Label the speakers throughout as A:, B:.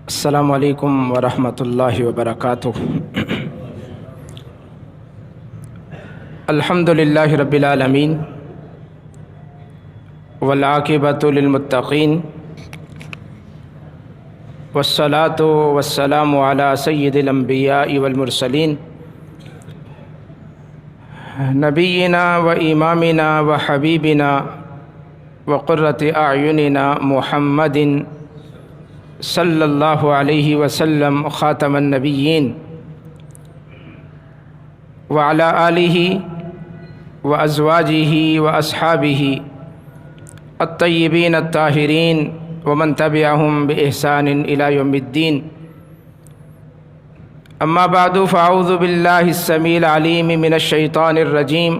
A: السلام علیکم ورحمۃ اللہ وبرکاتہ۔ الحمد للہ رب العالمین والعاقبۃ للمتقین والصلاۃ والسلام علی سید الانبیاء والمرسلین نبینا و امامنا و حبیبنا و قرۃ اعیننا محمد صلی اللہ علیہ وسلم خاتم النبیین وعلی آلہ و ازواجہ و اصحابہ الطیبین الطاہرین ومن تبعہم بإحسان الی یوم الدین۔ اما بعد فاعوذ باللہ السمیع العلیم من الشیطان الرجیم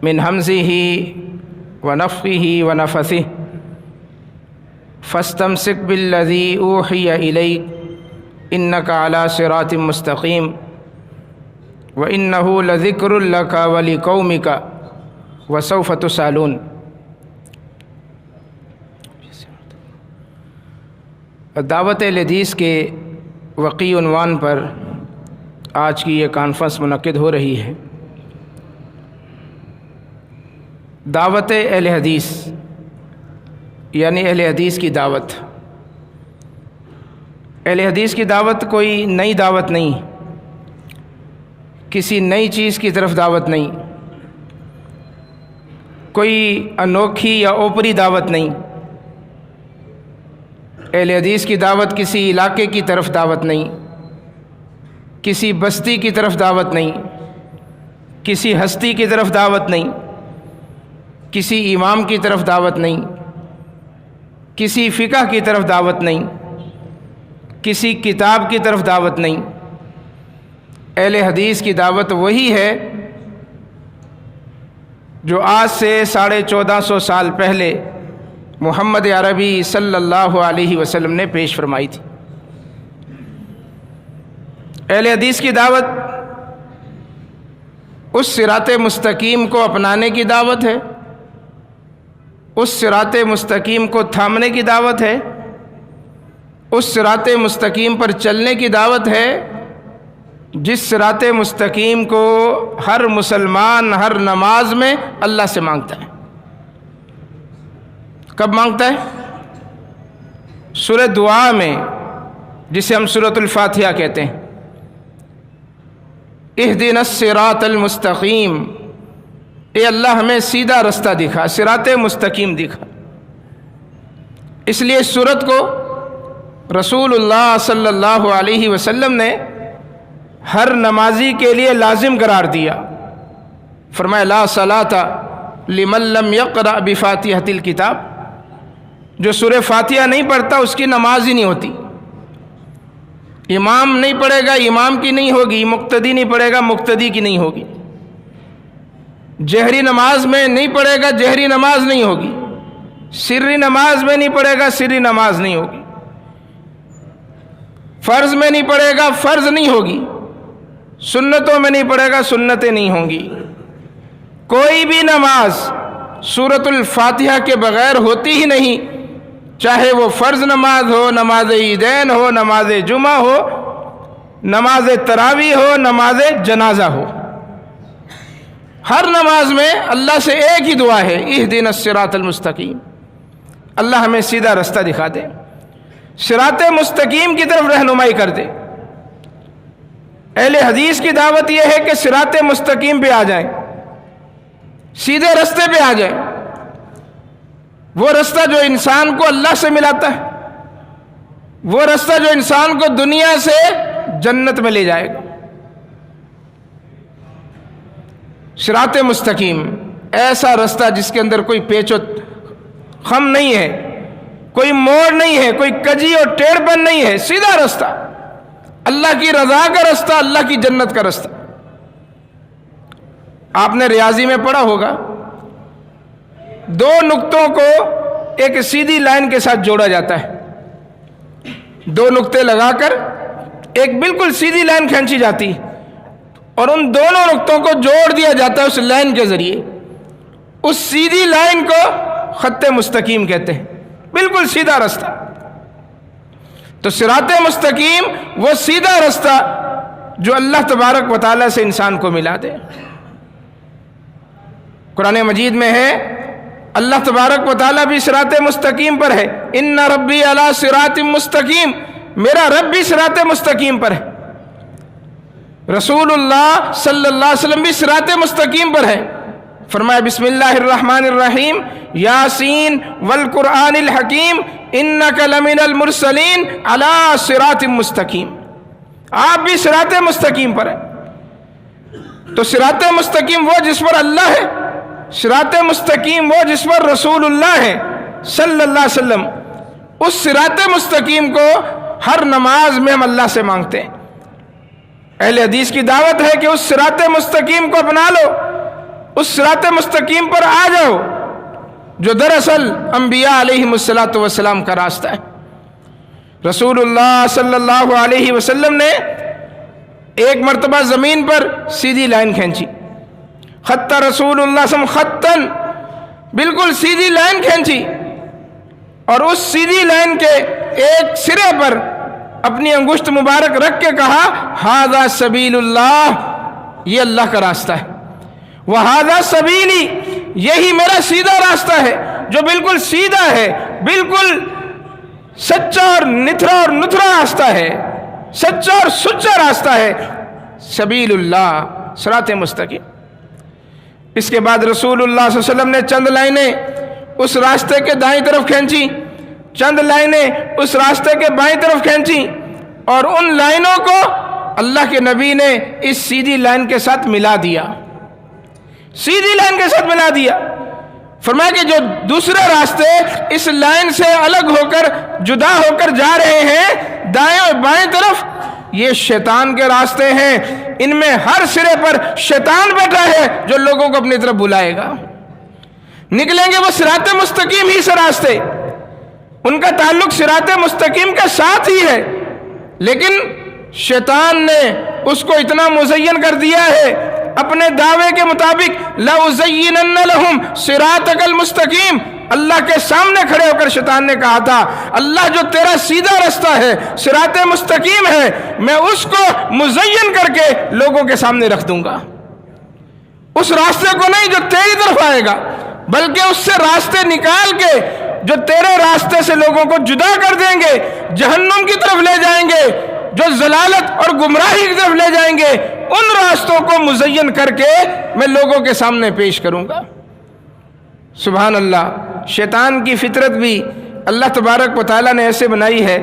A: من ہمزہ ونفخہ ونفثہ فاستمسک بالذی اوحی الیک انک علی صراط مستقیم وانہ لذکر لک ولقومک وسوف تسألون۔ دعوت اہل حدیث کے وقی عنوان پر آج کی یہ کانفرنس منعقد ہو رہی ہے۔ دعوت اہل حدیث یعنی اہل حدیث کی دعوت۔ اہل حدیث کی دعوت کوئی نئی دعوت نہیں، کسی نئی چیز کی طرف دعوت نہیں، کوئی انوکھی یا اوپری دعوت نہیں۔ اہل حدیث کی دعوت کسی علاقے کی طرف دعوت نہیں، کسی بستی کی طرف دعوت نہیں، کسی ہستی کی طرف دعوت نہیں، کسی امام کی طرف دعوت نہیں، کسی فقہ کی طرف دعوت نہیں، کسی کتاب کی طرف دعوت نہیں۔ اہل حدیث کی دعوت وہی ہے جو آج سے 1450 سال پہلے محمد عربی صلی اللہ علیہ وسلم نے پیش فرمائی تھی۔ اہل حدیث کی دعوت اس صراط مستقیم کو اپنانے کی دعوت ہے، اس صراط مستقیم کو تھامنے کی دعوت ہے، اس صراط مستقیم پر چلنے کی دعوت ہے جس صراط مستقیم کو ہر مسلمان ہر نماز میں اللہ سے مانگتا ہے۔ کب مانگتا ہے؟ سورہ دعا میں، جسے ہم سورۃ الفاتحہ کہتے ہیں۔ اہدنا الصراط المستقیم، اے اللہ ہمیں سیدھا رستہ دکھا، صراط مستقیم دکھا۔ اس لیے اس سورت کو رسول اللہ صلی اللہ علیہ وسلم نے ہر نمازی کے لیے لازم قرار دیا۔ فرمایا لا صلاۃ لمن لم یقرأ بفاتحۃ الکتاب، جو سورہ فاتحہ نہیں پڑھتا اس کی نماز ہی نہیں ہوتی۔ امام نہیں پڑھے گا امام کی نہیں ہوگی، مقتدی نہیں پڑھے گا مقتدی کی نہیں ہوگی، جہری نماز میں نہیں پڑھے گا جہری نماز نہیں ہوگی، سری نماز میں نہیں پڑھے گا سری نماز نہیں ہوگی، فرض میں نہیں پڑھے گا فرض نہیں ہوگی، سنتوں میں نہیں پڑھے گا سنتیں نہیں ہوں گی۔ کوئی بھی نماز سورۃ الفاتحہ کے بغیر ہوتی ہی نہیں، چاہے وہ فرض نماز ہو، نماز عیدین ہو، نماز جمعہ ہو، نماز تراویح ہو، نماز جنازہ ہو۔ ہر نماز میں اللہ سے ایک ہی دعا ہے، اہدنا الصراط المستقیم، اللہ ہمیں سیدھا رستہ دکھا دے، صراط مستقیم کی طرف رہنمائی کر دے۔ اہل حدیث کی دعوت یہ ہے کہ صراط مستقیم پہ آ جائیں، سیدھے رستے پہ آ جائیں، وہ رستہ جو انسان کو اللہ سے ملاتا ہے، وہ رستہ جو انسان کو دنیا سے جنت میں لے جائے گا۔ صراط مستقیم ایسا رستہ جس کے اندر کوئی پیچ و خم نہیں ہے، کوئی موڑ نہیں ہے، کوئی کجی اور ٹیڑھ پن نہیں ہے، سیدھا رستہ، اللہ کی رضا کا رستہ، اللہ کی جنت کا رستہ۔ آپ نے ریاضی میں پڑھا ہوگا، دو نقطوں کو ایک سیدھی لائن کے ساتھ جوڑا جاتا ہے، دو نقطے لگا کر ایک بالکل سیدھی لائن کھینچی جاتی ہے اور ان دونوں نقطوں کو جوڑ دیا جاتا ہے اس لائن کے ذریعے۔ اس سیدھی لائن کو خط مستقیم کہتے ہیں، بالکل سیدھا رستہ۔ تو صراط مستقیم وہ سیدھا رستہ جو اللہ تبارک و تعالیٰ سے انسان کو ملا دے۔ قرآن مجید میں ہے اللہ تبارک و تعالیٰ بھی صراط مستقیم پر ہے، ان ربی علی صراط مستقیم، میرا رب بھی صراط مستقیم پر ہے۔ رسول اللہ صلی اللہ علیہ وسلم بھی صراط مستقیم پر ہے۔ فرمایا بسم اللہ الرحمن الرحیم یاسین والقرآن الحکیم انک لمن المرسلین علی صراط مستقیم، آپ بھی صراط مستقیم پر ہیں۔ تو صراط مستقیم وہ جس پر اللہ ہے، صراط مستقیم وہ جس پر رسول اللہ ہے صلی اللہ علیہ وسلم، اس صراط مستقیم کو ہر نماز میں ہم اللہ سے مانگتے ہیں۔ اہل حدیث کی دعوت ہے کہ اس صراط مستقیم کو اپنا لو، اس صراط مستقیم پر آ جاؤ جو دراصل انبیاء علیہم السلام کا راستہ ہے۔ رسول اللہ صلی اللہ علیہ وسلم نے ایک مرتبہ زمین پر سیدھی لائن کھینچی، خط رسول اللہ صلی اللہ علیہ وسلم خطن، بالکل سیدھی لائن کھینچی، اور اس سیدھی لائن کے ایک سرے پر اپنی انگشت مبارک رکھ کے کہا ھذا سبیل اللہ، یہ اللہ کا راستہ ہے، وَھذا سبیلی، یہی میرا سیدھا راستہ ہے جو بالکل سیدھا ہے، بالکل سچا اور نتھرا اور نتھرا راستہ ہے، سچا اور سچا راستہ ہے، سبیل اللہ، صراط مستقیم۔ اس کے بعد رسول اللہ صلی اللہ علیہ وسلم نے چند لائنیں اس راستے کے دائیں طرف کھینچی، چند لائنیں اس راستے کے بائیں طرف کھینچی، اور ان لائنوں کو اللہ کے نبی نے اس سیدھی لائن کے ساتھ ملا دیا، سیدھی لائن کے ساتھ ملا دیا۔ فرمایا کہ جو دوسرے راستے اس لائن سے الگ ہو کر جدا ہو کر جا رہے ہیں دائیں اور بائیں طرف، یہ شیطان کے راستے ہیں، ان میں ہر سرے پر شیطان بیٹھا ہے جو لوگوں کو اپنی طرف بلائے گا۔ نکلیں گے وہ صراط مستقیم ہی سے راستے، ان کا تعلق صراط مستقیم کے ساتھ ہی ہے، لیکن شیطان نے اس کو اتنا مزین کر دیا ہے اپنے دعوے کے مطابق، لَأُزَيِّنَنَّ لَهُمْ صِرَاطَكَ الْمُسْتَقِيمَ، اللہ کے سامنے کھڑے ہو کر شیطان نے کہا تھا اللہ جو تیرا سیدھا رستہ ہے، صراط مستقیم ہے، میں اس کو مزین کر کے لوگوں کے سامنے رکھ دوں گا، اس راستے کو نہیں جو تیری طرف آئے گا، بلکہ اس سے راستے نکال کے جو تیرے راستے سے لوگوں کو جدا کر دیں گے، جہنم کی طرف لے جائیں گے، جو ضلالت اور گمراہی کی طرف لے جائیں گے، ان راستوں کو مزین کر کے میں لوگوں کے سامنے پیش کروں گا۔ سبحان اللہ، شیطان کی فطرت بھی اللہ تبارک و تعالیٰ نے ایسے بنائی ہے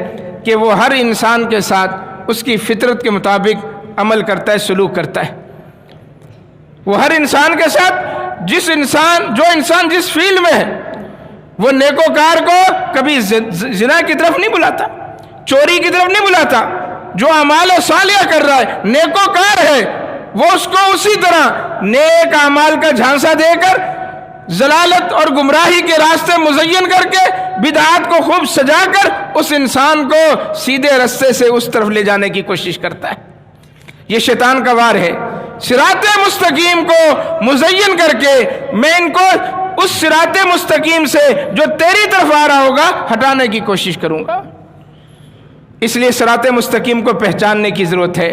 A: کہ وہ ہر انسان کے ساتھ اس کی فطرت کے مطابق عمل کرتا ہے، سلوک کرتا ہے۔ وہ ہر انسان کے ساتھ جو انسان جس فیلڈ میں ہے، وہ نیکوکار کو کبھی زنا کی طرف نہیں بلاتا، چوری کی طرف نہیں بلاتا، جو اعمال صالحہ کر رہا ہے نیکوکار ہے، وہ اس کو اسی طرح نیک اعمال کا جھانسا دے کر ضلالت اور گمراہی کے راستے مزین کر کے بدعات کو خوب سجا کر اس انسان کو سیدھے راستے سے اس طرف لے جانے کی کوشش کرتا ہے۔ یہ شیطان کا وار ہے۔ صراط مستقیم کو مزین کر کے میں ان کو اس صراط مستقیم سے جو تیری طرف آ رہا ہوگا ہٹانے کی کوشش کروں گا۔ اس لیے صراط مستقیم کو پہچاننے کی ضرورت ہے،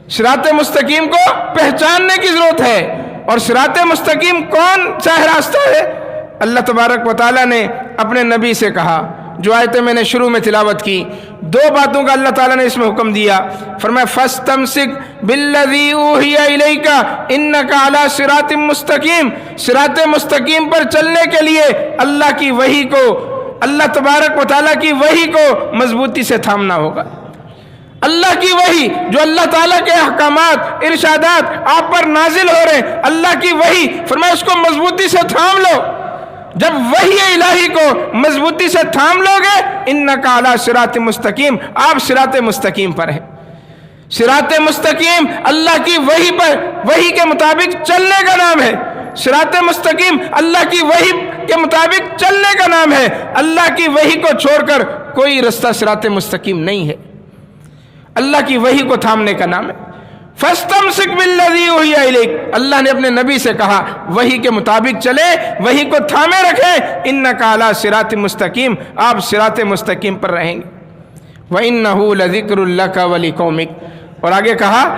A: صراط مستقیم کو پہچاننے کی ضرورت ہے۔ اور صراط مستقیم کون سا راستہ ہے؟ اللہ تبارک و تعالیٰ نے اپنے نبی سے کہا، جو آیتیں میں نے شروع میں تلاوت کی، دو باتوں کا اللہ تعالیٰ نے اس میں حکم دیا۔ فرمایا فَاسْتَمْسِكْ بِالَّذِي أُوحِيَ إِلَيْكَ إِنَّكَ عَلَى صِرَاطٍ مُسْتَقِيمٍ، صراط مستقیم پر چلنے کے لیے اللہ کی وحی کو، اللہ تبارک و تعالیٰ کی وحی کو مضبوطی سے تھامنا ہوگا۔ اللہ کی وحی جو اللہ تعالیٰ کے احکامات، ارشادات آپ پر نازل ہو رہے ہیں، اللہ کی وحی، فرمایا اس کو مضبوطی سے تھام لو۔ جب وحی الہی کو مضبوطی سے تھام لو گے، انک علی صراط مستقیم، آپ صراط مستقیم پر ہیں۔ صراط مستقیم اللہ کی وحی پر، وحی کے مطابق چلنے کا نام ہے۔ صراط مستقیم اللہ کی وحی کے مطابق چلنے کا نام ہے۔ اللہ کی وحی کو چھوڑ کر کوئی رستہ صراط مستقیم نہیں ہے۔ اللہ کی وحی کو تھامنے کا نام ہے۔ فَاسْتَمْسِكْ بِالَّذِي أُوحِيَ إِلَيْكَ، اللہ نے اپنے نبی سے کہا وحی کے مطابق چلے، وحی کو تھامے رکھیں، اِنَّكَ عَلَى صِرَاطٍ مستقیم، آپ صراط مستقیم پر رہیں گے۔ وَإِنَّهُ لَذِكْرٌ لَكَ وَلِقَوْمِكَ۔ اور آگے کہا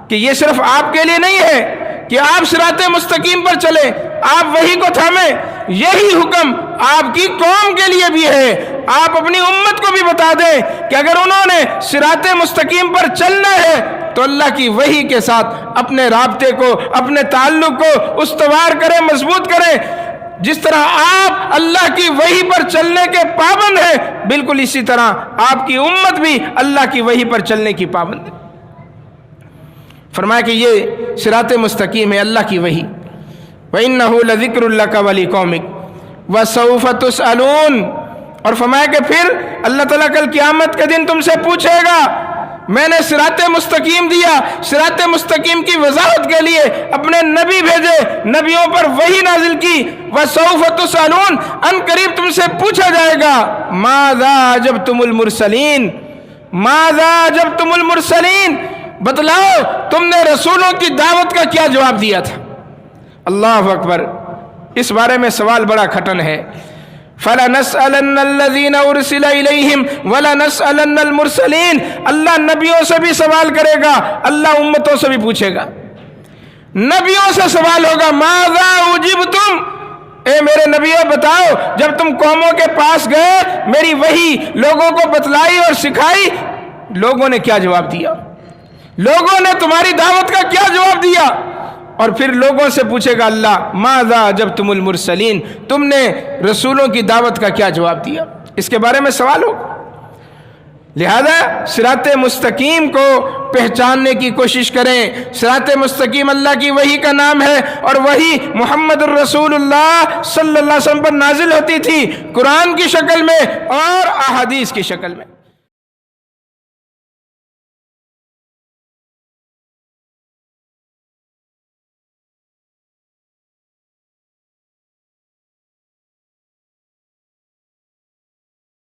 A: کہ یہ صرف آپ کے لیے نہیں ہے کہ آپ صراط مستقیم پر چلیں، آپ وہی کو تھامیں، یہی حکم آپ کی قوم کے لیے بھی ہے۔ آپ اپنی امت کو بھی بتا دیں کہ اگر انہوں نے صراط مستقیم پر چلنا ہے تو اللہ کی وحی کے ساتھ اپنے رابطے کو، اپنے تعلق کو استوار کریں، مضبوط کریں۔ جس طرح آپ اللہ کی وحی پر چلنے کے پابند ہیں، بالکل اسی طرح آپ کی امت بھی اللہ کی وحی پر چلنے کی پابند ہے۔ فرمایا کہ یہ صراط مستقیم ہے اللہ کی وحی۔ وَإِنَّهُ لَذِكْرٌ لَكَ وَلِقَوْمِكَ وَسَوْفَ تُسْأَلُونَ۔ اور فرمایا کہ پھر اللہ تعالیٰ کل قیامت کے دن تم سے پوچھے گا، میں نے صراط مستقیم دیا، صراط مستقیم کی وضاحت کے لیے اپنے نبی بھیجے، نبیوں پر وحی نازل کی۔ وَسَوْفَ تُسْأَلُونَ، ان قریب تم سے پوچھا جائے گا، مَاذَا أَجَبْتُمُ الْمُرْسَلِينَ، مَاذَا أَجَبْتُمُ الْمُرْسَلِينَ، بتلاؤ تم نے رسولوں کی دعوت کا کیا جواب دیا تھا۔ اللہ اکبر، اس بارے میں سوال بڑا کھٹن ہے۔ فَلَنَسْأَلَنَّ الَّذِينَ أُرْسِلَ إِلَيْهِمْ وَلَنَسْأَلَنَّ الْمُرْسَلِينَ۔ اللہ نبیوں سے بھی سوال کرے گا، اللہ امتوں سے بھی پوچھے گا۔ نبیوں سے سوال ہوگا، ماذا اجبتم، اے میرے نبیوں بتاؤ جب تم قوموں کے پاس گئے، میری وحی لوگوں کو بتلائی اور سکھائی، لوگوں نے کیا جواب دیا، لوگوں نے تمہاری دعوت کا کیا جواب دیا۔ اور پھر لوگوں سے پوچھے گا اللہ، ماذا اجبتم المرسلین، تم نے رسولوں کی دعوت کا کیا جواب دیا، اس کے بارے میں سوال ہوگا۔ لہذا صراط مستقیم کو پہچاننے کی کوشش کریں۔ صراط مستقیم اللہ کی وحی کا نام ہے، اور وہی محمد الرسول اللہ صلی اللہ علیہ وسلم پر نازل ہوتی تھی، قرآن کی شکل میں اور احادیث کی شکل میں۔